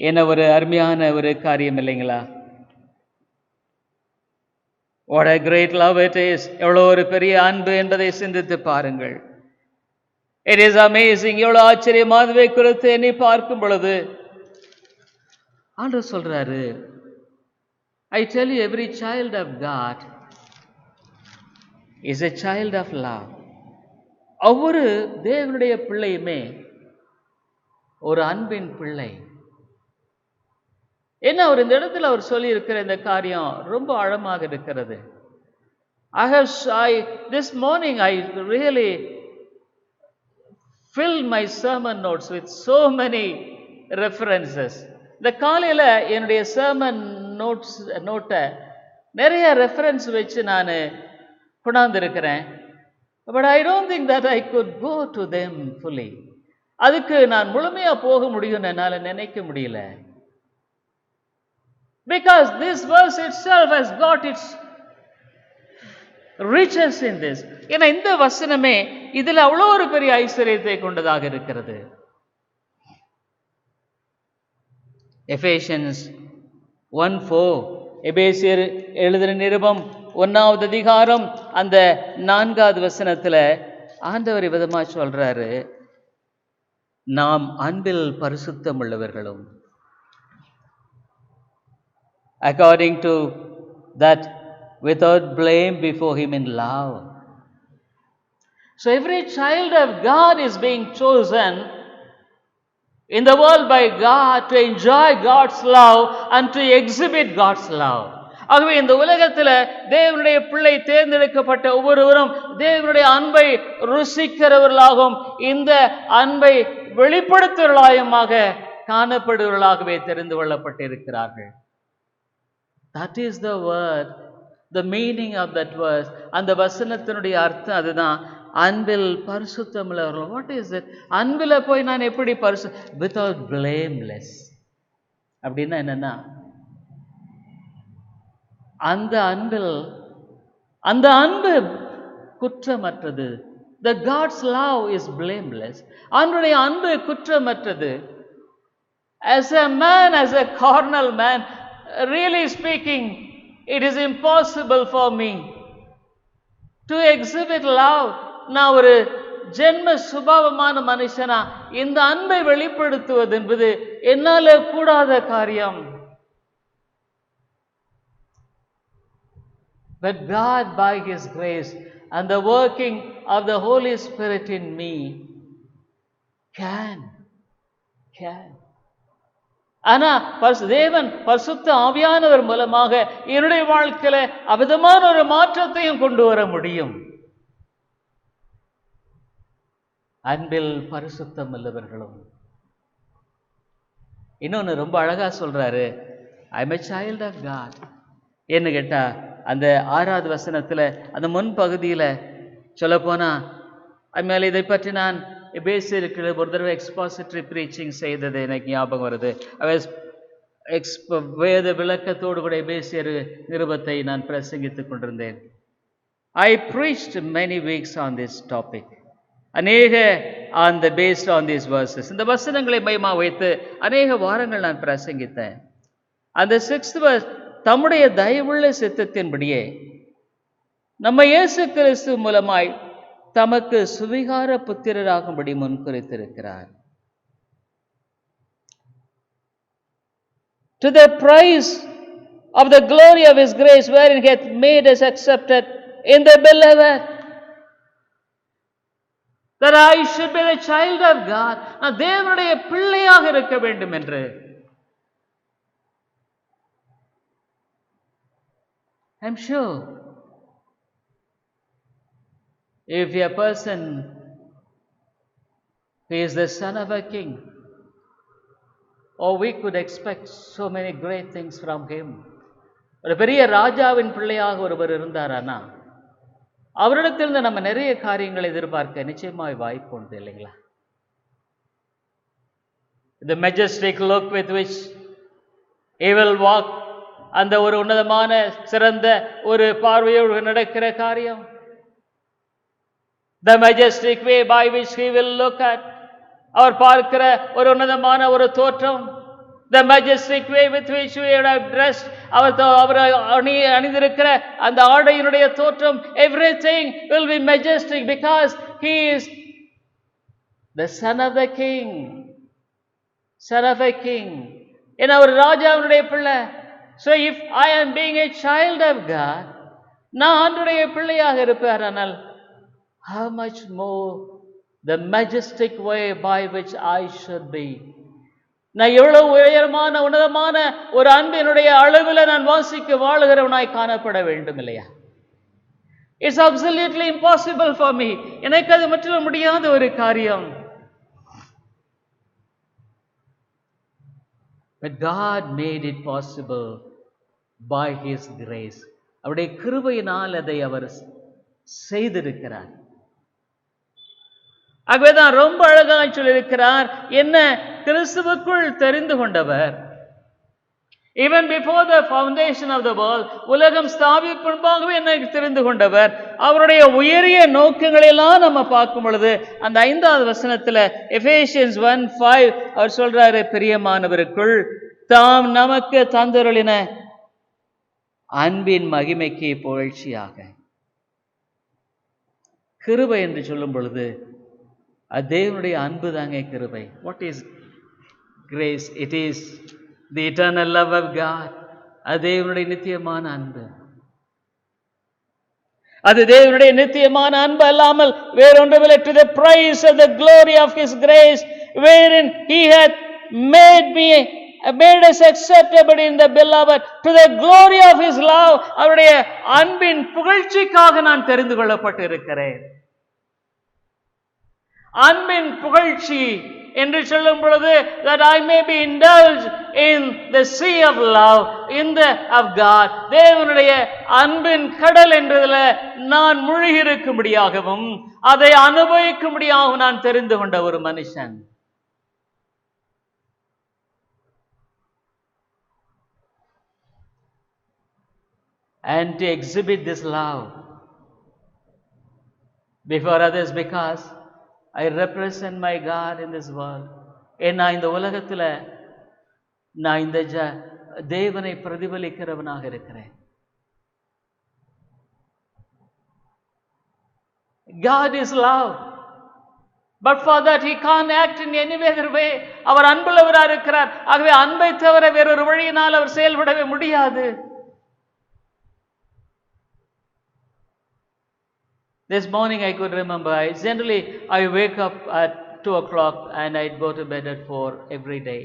என்ன ஒரு அருமையான ஒரு காரியம் இல்லைங்களா? What a great love it is. எவ்வளவு ஒரு பெரிய அன்பு என்பதை சிந்தித்து பாருங்கள். It is amazing. எவ்வளவு ஆச்சரியமானதை குறித்து எண்ணி பார்க்கும் பொழுது ஆண்டவர் சொல்றாரு, I tell you, every child of God is a child of love. ஒவ்வொரு தேவனுடைய பிள்ளையுமே ஒரு அன்பின் பிள்ளை. என்ன அவர் இந்த இடத்துல அவர் சொல்லி இருக்கிற இந்த காரியம் ரொம்ப ஆழமாக இருக்கிறது. This morning I really filled my sermon notes with so many references. இந்த காலையில என்னுடைய sermon நோட்டை நிறைய ரெஃபரன்ஸ் வச்சு நான் கொண்டாந்துருக்கிறேன். But I don't think that I could go to them fully. அதுக்கு நான் முழுமையா போக முடியும்னு என்னால் நினைக்க முடியல. Because this verse itself has got its riches in this. ஏன்னா இந்த வசனமே இதில் அவ்வளோ ஒரு பெரிய ஐஸ்வர்யத்தை கொண்டதாக இருக்கிறது. Ephesians 1:4, எபேசியர் எழுதின நிருபம் 1வது அதிகாரம் அந்த 4வது வசனத்துல ஆண்டவர் விதமா சொல்றாரு, நாம் அன்பில் பரிசுத்தம் உள்ளவர்களும், according to that, without blame before him in love. So every child of God is being chosen in the world by God to enjoy God's love and to exhibit God's love. ஆகவே இந்த உலகத்தில் தேவனுடைய பிள்ளை தேர்ந்தெடுக்கப்பட்ட ஒவ்வொருவரும் தேவனுடைய அன்பை ருசிக்கிறவர்களாகவும் இந்த அன்பை வெளிப்படுத்துவர்களாயுமாக காணப்படுவர்களாகவே தெரிந்து கொள்ளப்பட்டிருக்கிறார்கள். That is the word, the meaning of that verse. அந்த வசனத்தினுடைய அர்த்தம் அதுதான், அன்பில் பரிசுத்தம் உள்ளவர்கள். What is it? அன்பில் போய் நான் எப்படி வித்தவுட் பிளேம்லெஸ் அப்படின்னா என்னன்னா, அந்த அன்பு குற்றமற்றது. The God's love is blameless. அவனுடைய அன்பு குற்றமற்றது. As a man, as a carnal man, really speaking, it is impossible for me to exhibit love. நான் ஒரு ஜென்ம சுபாவமான மனுஷனா இந்த அன்பை வெளிப்படுத்துவது என்பது என்னால கூடாத காரியம். But God, by His grace and the working of the Holy Spirit in me, can. ஆனா தேவன் பரிசுத்த ஆவியானவர் மூலமாக என்னுடைய வாழ்க்கையில அவிதமான ஒரு மாற்றத்தையும் கொண்டு வர முடியும். அன்பில் பரிசுத்தம் உள்ளவர்களும். இன்னொன்னு ரொம்ப அழகா சொல்றாரு, I am a child of God. என்ன கேட்டா அந்த 6வது வசனத்துல அந்த முன் பகுதியில சொல்ல போனா அதுமேல இதை பற்றி நான் எபேசியருக்கு ஒரு தடவை எக்ஸ்பாசிட்டரி பிரீச்சிங் செய்தது எனக்கு ஞாபகம் வருது. வேத விளக்கத்தோடு கூட எபேசியர் நிருபத்தை நான் பிரசங்கித்துக் கொண்டிருந்தேன். I preached many weeks on this topic. அநேக based on these verses. இந்த வசனங்களை மையமா வைத்து அநேக வாரங்கள் நான் பிரசங்கித்தேன். அந்த 6th verse, தம்முடைய தயவுள்ள சித்தத்தின்படியே நம்ம இயேசு கிறிஸ்து மூலமாய் தமக்கு சுவிகார புத்திரராகும்படி முன்குறித்திருக்கிறார். To the praise of the glory of his grace, wherein he hath made us accepted in the beloved. That I should be the child of God. நான் தேவனுடைய பிள்ளையாக இருக்க வேண்டும் என்று. I'm sure if a person who is the son of a king, or we could expect so many great things from him. ஒரு பெரிய ராஜாவின் பிள்ளையாக ஒருவர் இருந்தாரானா அவரிடத்திலிருந்து நம்ம நிறைய காரியங்களை எதிர்பார்க்க நிச்சயமாய் வாய்ப்பு உண்டு இல்லைங்களா? The majestic look with which he will walk, அந்த ஒரு உன்னதமான சிறந்த ஒரு பார்வையோடு நடக்கிற காரியம், the majestic way by which he will look at, அவர் பார்க்கிற ஒரு உன்னதமான ஒரு தோற்றம், the majestic way with which we are dressed, அவர் அணிந்திருக்கிற அந்த ஆடையினுடைய தோற்றம், everything will be majestic because he is the son of the king. Son of a king. என்ன ஒரு ராஜாவுடைய பிள்ளை. So if I am being a child of God, நான் ஆண்டவருடைய பிள்ளையாக இருப்பேனானால் how much more the majestic way by which I should be. நான் எவ்வளவு உயரமான உன்னதமான ஒரு அன்பினுடைய அளவில் நான் வாசிக்க வாழுகிறவனாய் காணப்பட வேண்டும் இல்லையா? It's absolutely impossible for me. எனக்கு அது முற்றிலும் முடியாத ஒரு காரியம். But God made it possible by his grace. அவருடைய கிருபையினால் அதை அவர் செய்திருக்கிறார். ஆகவேதான் ரொம்ப அழகாக சொல்லியிருக்கிறார், என்ன கிறிஸ்துவுக்குள் தெரிந்து கொண்டவர், even before the foundation of the world, உலகம் ஸ்தாபிக்கு முன்பாகவே என்னை தெரிந்து கொண்டவர். அவருடைய உயரிய நோக்கங்களெல்லாம் நம்ம பார்க்கும் பொழுது அந்த 5வது வசனத்துல எபேசியன்ஸ் 1:5 அவர் சொல்றாரு, பிரியமானவருக்குள் தாம் நமக்கு தந்தருளின அன்பின் மகிமைக்கு புகழ்ச்சியாக. கிருபை என்று சொல்லும் பொழுது அது தேவனுடைய அன்பு தாங்க கிருபை. What is grace? It is the eternal love of God. அது தேவனுடைய நித்தியமான அன்பு. அது தேவனுடைய நித்தியமான அன்பு அல்லாமல் வேறொன்றுமில்லை. To the praise of the glory of his grace, wherein he hath made us acceptable in the beloved. To the glory of his love, அவருடைய அன்பின் புகழ்ச்சிக்காக நான் தெரிந்து கொள்ளப்பட்டு இருக்கிறேன். அன்பின் புகழ்ச்சி என்று சொல்லும் பொழுது that I may be indulged in the sea of love, in the of God. தேவனுடைய அன்பின் கடல் என்றதுல நான் மூழ்கி இருக்கும்படியாகவும் அதை அனுபவிக்கும்படியாகவும் நான் தெரிந்து கொண்ட ஒரு மனுஷன். And to exhibit this love before others because I represent my God in this world. ஏன்னா இந்த உலகத்துல நான் இந்த தேவனை பிரதிபலிக்கிறவனாக இருக்கிறேன். God is love. But for that he can't act in any other way. அவர் அன்புள்ளவராக இருக்கிறார். ஆகவே அன்பை தவிர வேறொரு வழியினால் அவர் செயல்படவே முடியாது. This morning I could remember, generally I wake up at 2 o'clock and I'd go to bed at 4 every day.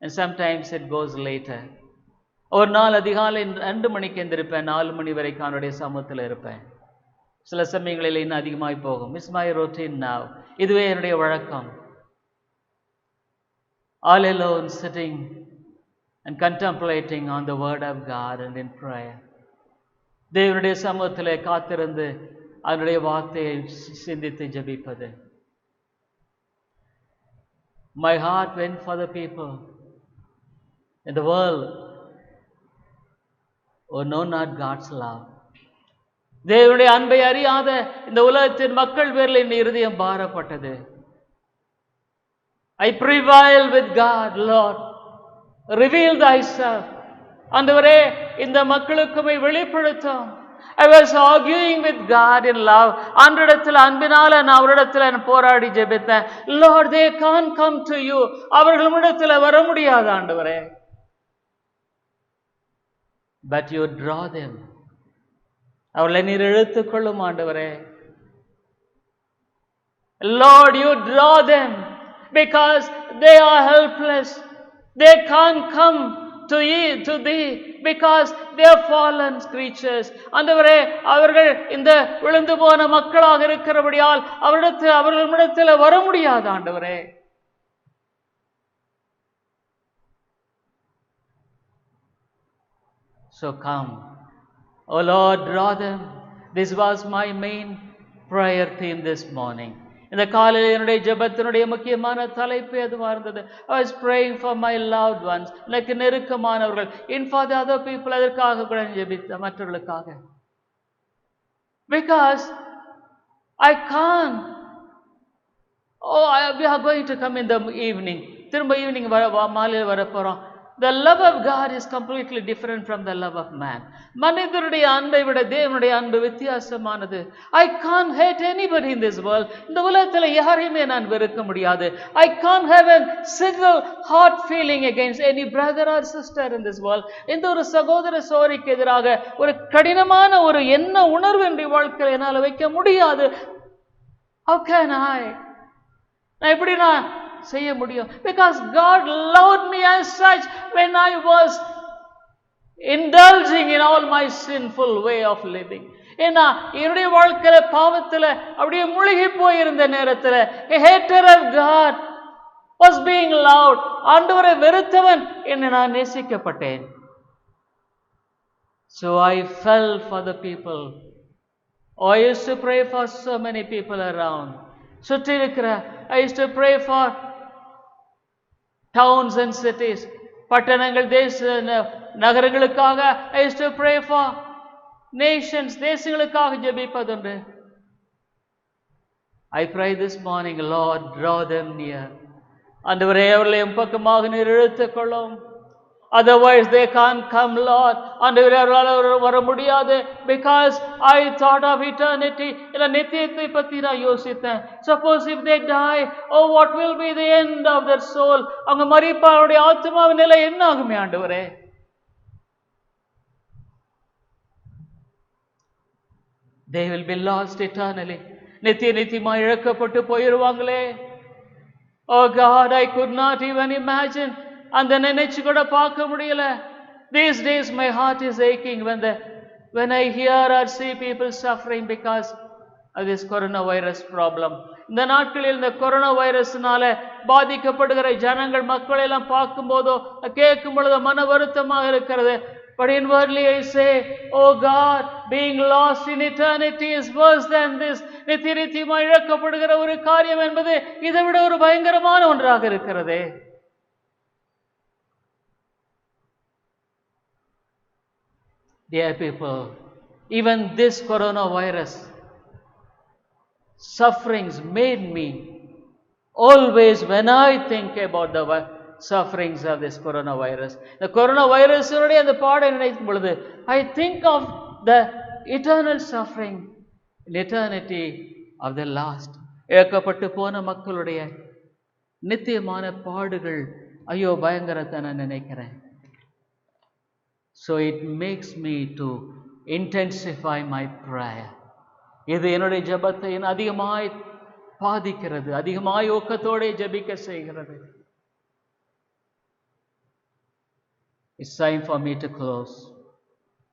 and sometimes it goes later. ஒரு நாள் அதிகாலை 2 மணிக்கு எந்திருப்பேன், 4 மணி வரைக்கும் அவனுடைய சமூகத்தில் இருப்பேன். சில சமயங்களில் இன்னும் அதிகமாய் போகும். It's my routine now. இதுவே என்னுடைய வழக்கம். All alone sitting and contemplating on the word of God and in prayer. தேவனுடைய சமூகத்திலே காத்திருந்து அவருடைய வார்த்தையை சிந்தித்து ஜெபிப்பது. My heart went for the people in the world who know not God's love. தேவனுடைய அன்பை அறியாத இந்த உலகத்தின் மக்கள் பேரில் என் இருதயம் பாரப்பட்டது. I prevail with God, Lord. Reveal thyself. ஆண்டவரே, இந்த மக்களுக்குமை வெளிப்படுத்தும். I was arguing with God in love. ஆண்டவரிடத்தில் அன்பினால நான் அவரிடத்தில் போராடி ஜெபித்தேன். Lord, they can't come to you. அவர்கள் உம்மிடத்தில் வர முடியாது ஆண்டவரே. But you draw them. அவர்களை நீர் இழுத்துக் கொள்ளும் ஆண்டவரே. Lord, you draw them because they are helpless. They can't come to thee because they are fallen creatures. ஆண்டவரே, அவர்கள் இந்த விழுந்து போன மக்களாக இருக்கிறபடியால் அவர்களிடத்தில் வர முடியாது ஆண்டவரே. So come, oh Lord, draw them. This was my main prayer theme this morning. இந்த காலையில் என்னுடைய ஜெபத்தினுடைய முக்கியமான தலைப்பு எதுவாக இருந்தது? I was praying for my loved ones. எனக்கு நெருக்கமானவர்கள். In for the other people, அதற்காக கூட ஜெபித்த மற்றவர்களுக்காக. Because I can't. We are going to come in the evening. திரும்ப ஈவினிங் மாலையில் வர போறோம். The love of God is completely different from the love of man. மனிதருடைய அன்பை விட தேவனுடைய அன்பு வித்தியாசமானது. I can't hate anybody in this world. இந்த உலகத்தில் யாரையுமே நான் வெறுக்க முடியாது. I can't have a single heart feeling against any brother or sister in this world. இந்த ஒரு சகோதர சகோதரிக்கு எதிராக ஒரு கடினமான ஒரு என்ன உணர்வு என்னுடைய வாழ்க்கையில் என்னால் வைக்க முடியாது. How can I? நான் எப்படி நான் செய்ய முடியும்? Because God loved me as such when I was indulging in all my sinful way of living. ஏன்னா என்னுடைய வாழ்க்கையில பாவத்துல அப்படியே முழுகி போயிருந்த நேரத்துல a hater of God was being loved. ஆண்டவரை வெறுத்தவன் என்னை நான் நேசிக்கப்பட்டேன். So I fell for the people. I used to pray for so many people around. சுற்றி இருக்கிற I used to pray for towns and cities. பட்டணங்கள், நகரங்களுக்காக I used to pray for nations, தேசங்களுக்காக ஜெபிப்பதுண்டு. I pray this morning, Lord, draw them near. ஆண்டவரே, அவர்களை என் பக்கமாக நீர் இழுத்துக் கொள்ளும். Otherwise they can't come, Lord. ஆண்டவரே, அவர்களால் வர முடியாது. Because I thought of eternity. இந்த நித்தியத்தை பற்றி நான் யோசித்தேன். Suppose if they die, oh, what will be the end of their soul? அவங்க மரிப்பா, அவருடைய ஆத்மாவின் நிலை என்ன ஆகுமே ஆண்டவரே? They will be lost eternally. நித்தியமாய் இழக்கப்பட்டு போயிருவாங்களே. Oh God, I could not even imagine. அந்த நினைச்சு கூட பார்க்க முடியல. These days my heart is aching when I hear or see people suffering because of this coronavirus problem. இந்த நாட்களில் இந்த கொரோனா வைரஸ்னால பாதிக்கப்படுகிற ஜனங்கள், மக்கள் எல்லாம் பார்க்கும்போதோ கேட்கும் பொழுது மன வருத்தமாக இருக்கிறது. But inwardly I say, oh God, being lost in eternity is worse than this. நித்தியமாய் இழக்கப்படுகிற ஒரு காரியம் என்பது இதை விட ஒரு பயங்கரமான ஒன்றாக இருக்கிறது. Dear people, even this coronavirus sufferings made me always, when I think about the sufferings of this coronavirus, the coronavirus உடைய அந்த பாடை நினைக்கும் பொழுது I think of the eternal suffering in eternity of the last. இழக்கப்பட்டு போன மக்களுடைய நித்தியமான பாடுகள், ஐயோ பயங்கரத்தை நான் நினைக்கிறேன். So it makes me to intensify my prayer. இது என்னுடைய ஜெபத்தை அதிகமாய் பாதிக்கிறது, அதிகமாய் ஊக்கத்தோடு ஜெபிக்க செய்கிறது. It's time for me to close.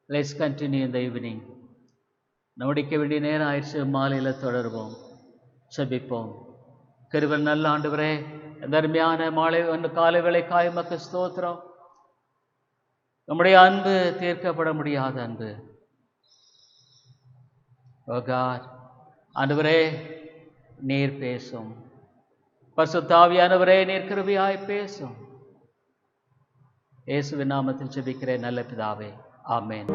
Let's continue in the evening. முடிக்க வேண்டிய நேரம் ஆயிடுச்சு. மாலையில் தொடருவோம், செபிப்போம். கிருபை நல்ல ஆண்டவரே, தர்மையான மாலை காலை வேளைக்காய் உமக்கு ஸ்தோத்திரம். நம்முடைய அன்பு தீர்க்கப்பட முடியாத அன்பு. ஓ காட், ஆண்டவரே நீர் பேசும். பரிசுத்த ஆவியானவரே நீர் கிருபையாய் பேசும். இயேசுவின் நாமத்தில் ஜெபிக்கிறேன் நல்ல பிதாவே, ஆமென்.